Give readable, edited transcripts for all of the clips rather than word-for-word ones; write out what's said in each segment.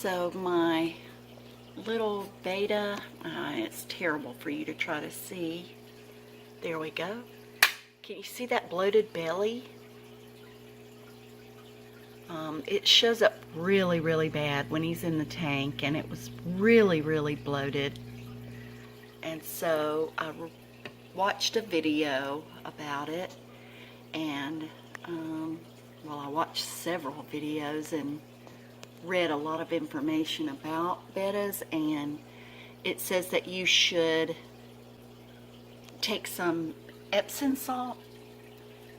So my little Betta, it's terrible for you to try to see. There we go. Can you see that bloated belly? It shows up really, really bad when he's in the tank, and it was really, really bloated. And so I watched a video about it, and well, I watched several videos and read a lot of information about bettas, and it says that you should take some Epsom salt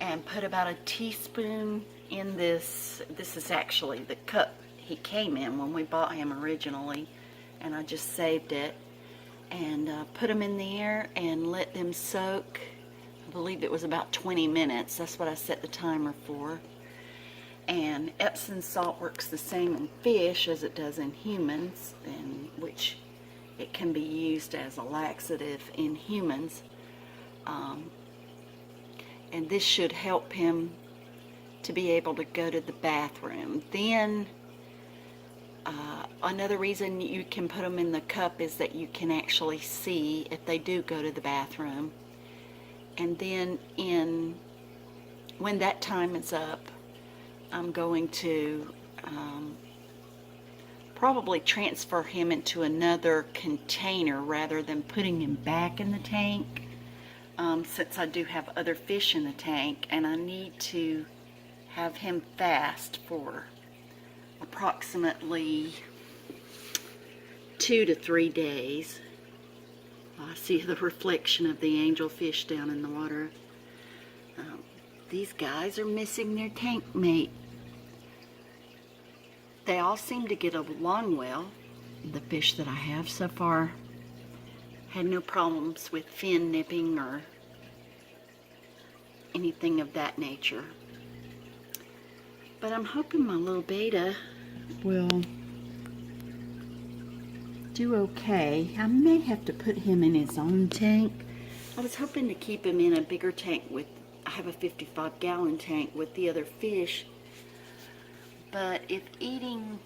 and put about a teaspoon in this. This is actually the cup he came in when we bought him originally, and I just saved it, and put them in there and let them soak. I believe it was about 20 minutes. That's what I set the timer for. And Epsom salt works the same in fish as it does in humans, and which it can be used as a laxative in humans. And this should help him to be able to go to the bathroom. Then another reason you can put them in the cup is that you can actually see if they do go to the bathroom. And then when that time is up, I'm going to probably transfer him into another container rather than putting him back in the tank, since I do have other fish in the tank, and I need to have him fast for approximately 2 to 3 days. I see the reflection of the angelfish down in the water. These guys are missing their tank mate. They all seem to get along well. The fish that I have so far had no problems with fin nipping or anything of that nature. But I'm hoping my little Betta will do okay. I may have to put him in his own tank. I was hoping to keep him in a bigger tank with, I have a 55-gallon tank with the other fish, but if eating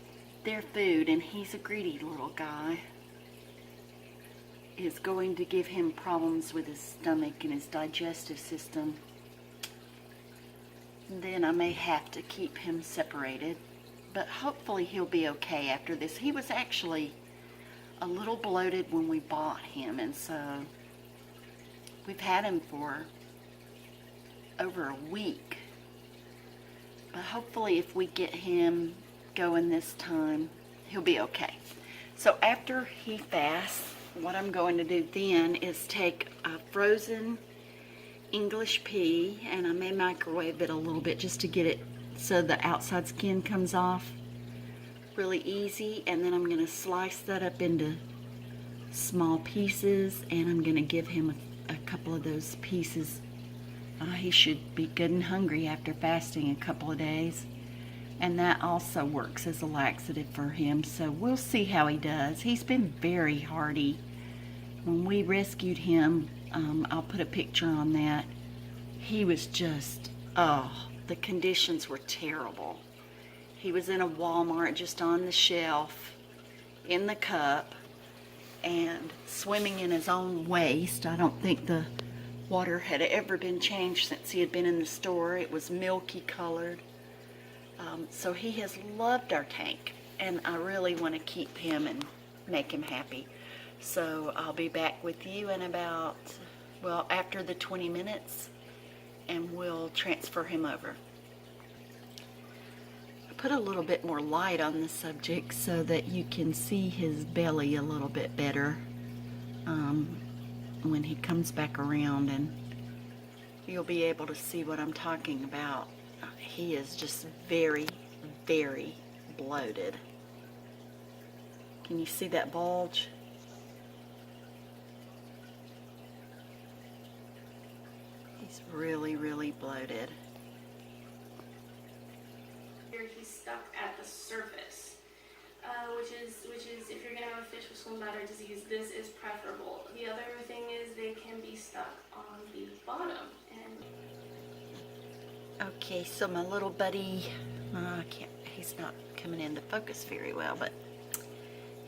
their food, and he's a greedy little guy, is going to give him problems with his stomach and his digestive system, then I may have to keep him separated. But hopefully he'll be okay after this. He was actually a little bloated when we bought him, and so we've had him for over a week. But hopefully if we get him going this time, he'll be okay. So after he fasts, what I'm going to do then is take a frozen English pea, and I may microwave it a little bit just to get it so the outside skin comes off really easy, and then I'm going to slice that up into small pieces, and I'm going to give him a couple of those pieces. He should be good and hungry after fasting a couple of days, and that also works as a laxative for him. So we'll see how he does. He's been very hardy. When we rescued him, I'll put a picture on that. He was just, the conditions were terrible. He was in a Wal-mart just on the shelf in the cup and swimming in his own waste. I don't think the water had ever been changed since he had been in the store. It was milky colored. So he has loved our tank, and I really want to keep him and make him happy. So I'll be back with you in about, well, after the 20 minutes, and we'll transfer him over. I put a little bit more light on the subject so that you can see his belly a little bit better when he comes back around, and you'll be able to see what I'm talking about. He is just very, very bloated. Can you see that bulge? He's really, really bloated. He's stuck at the surface, which is if you're gonna have a fish with swim bladder disease, this is preferable. The other thing is they can be stuck on the bottom. And okay, so my little buddy, he's not coming into focus very well, but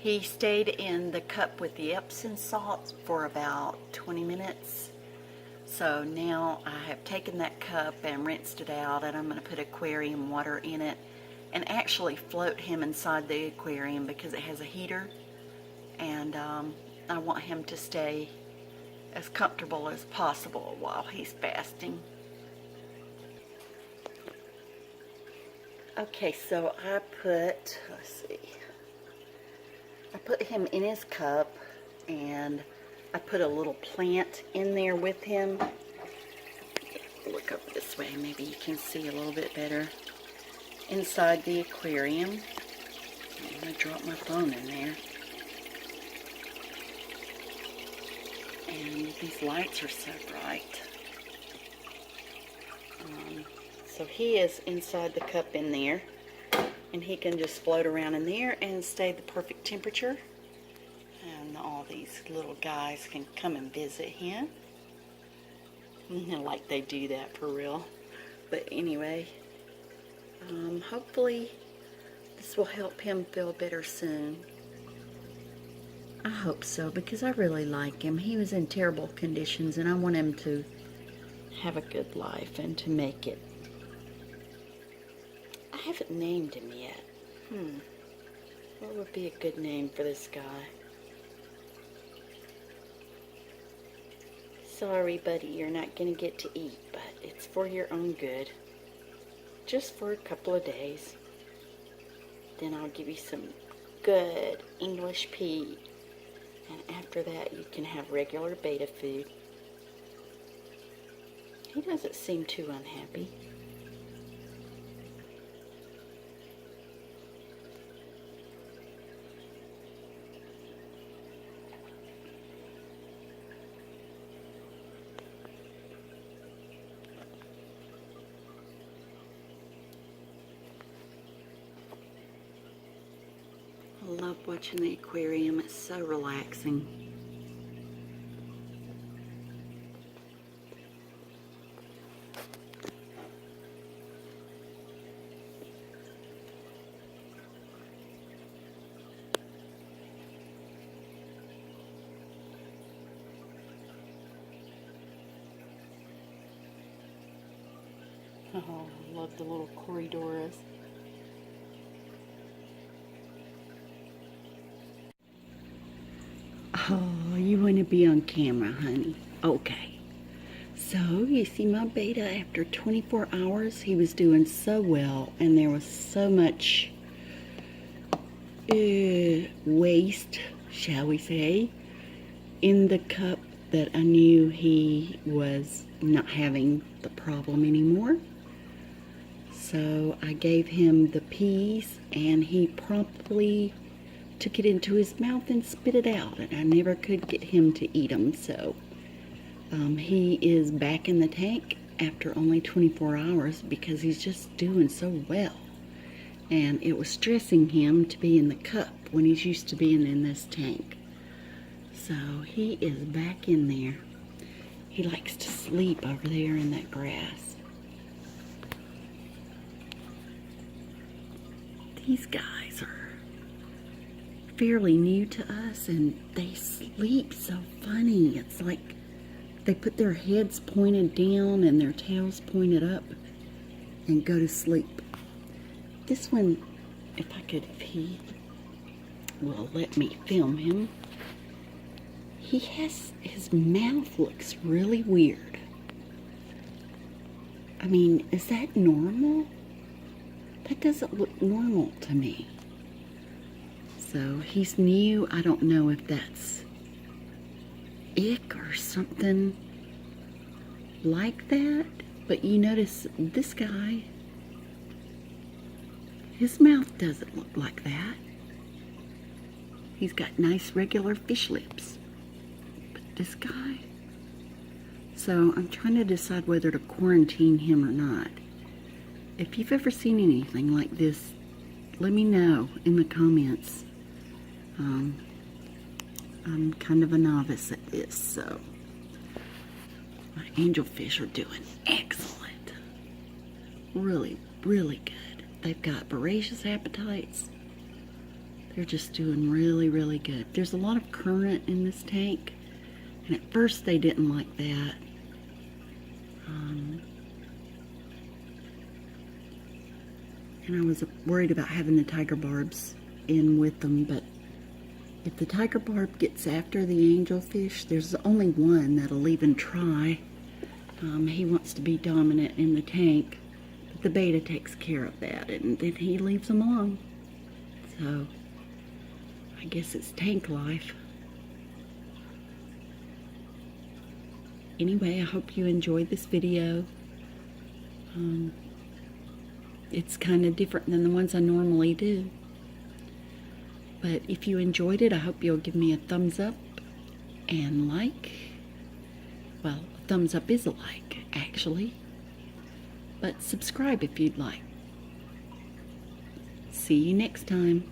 He stayed in the cup with the Epsom salts for about 20 minutes. So now I have taken that cup and rinsed it out, and I'm going to put aquarium water in it and actually float him inside the aquarium because it has a heater, and I want him to stay as comfortable as possible while he's fasting. Okay, so I put, I put him in his cup, and I put a little plant in there with him. Look up this way, maybe you can see a little bit better. Inside the aquarium. I'm going to drop my phone in there. And these lights are so bright. So he is inside the cup in there, and he can just float around in there and stay the perfect temperature. And all these little guys can come and visit him. Like they do that for real. But anyway, hopefully this will help him feel better soon. I hope so, because I really like him. He was in terrible conditions, and I want him to have a good life and to make it. I haven't named him yet. What would be a good name for this guy? Sorry, buddy, you're not going to get to eat, but it's for your own good. Just for a couple of days. Then I'll give you some good English pea. And after that, you can have regular beta food. He doesn't seem too unhappy. I love watching the aquarium. It's so relaxing. Oh, I love the little corridors. Oh, you want to be on camera, honey? Okay. So, you see my Betta, after 24 hours, he was doing so well, and there was so much waste, shall we say, in the cup that I knew he was not having the problem anymore. So I gave him the peas, and he promptly took it into his mouth and spit it out, and I never could get him to eat them. So he is back in the tank after only 24 hours because he's just doing so well. And it was stressing him to be in the cup when he's used to being in this tank. So he is back in there. He likes to sleep over there in that grass. These guys are fairly new to us, and they sleep so funny. It's like they put their heads pointed down and their tails pointed up and go to sleep. This one, if he will let me film him, his mouth looks really weird. I mean, is that normal? That doesn't look normal to me. So he's new. I don't know if that's ick or something like that. But you notice this guy, his mouth doesn't look like that. He's got nice regular fish lips. But this guy, so I'm trying to decide whether to quarantine him or not. If you've ever seen anything like this, let me know in the comments. I'm kind of a novice at this, so my angelfish are doing excellent. Really, really good. They've got voracious appetites. They're just doing really, really good. There's a lot of current in this tank, and at first they didn't like that. And I was worried about having the tiger barbs in with them, but if the tiger barb gets after the angelfish, there's only one that'll even try. He wants to be dominant in the tank, but the betta takes care of that, and then he leaves them alone. So I guess it's tank life. Anyway, I hope you enjoyed this video. It's kind of different than the ones I normally do. But if you enjoyed it, I hope you'll give me a thumbs up and like. Well, a thumbs up is a like, actually. But subscribe if you'd like. See you next time.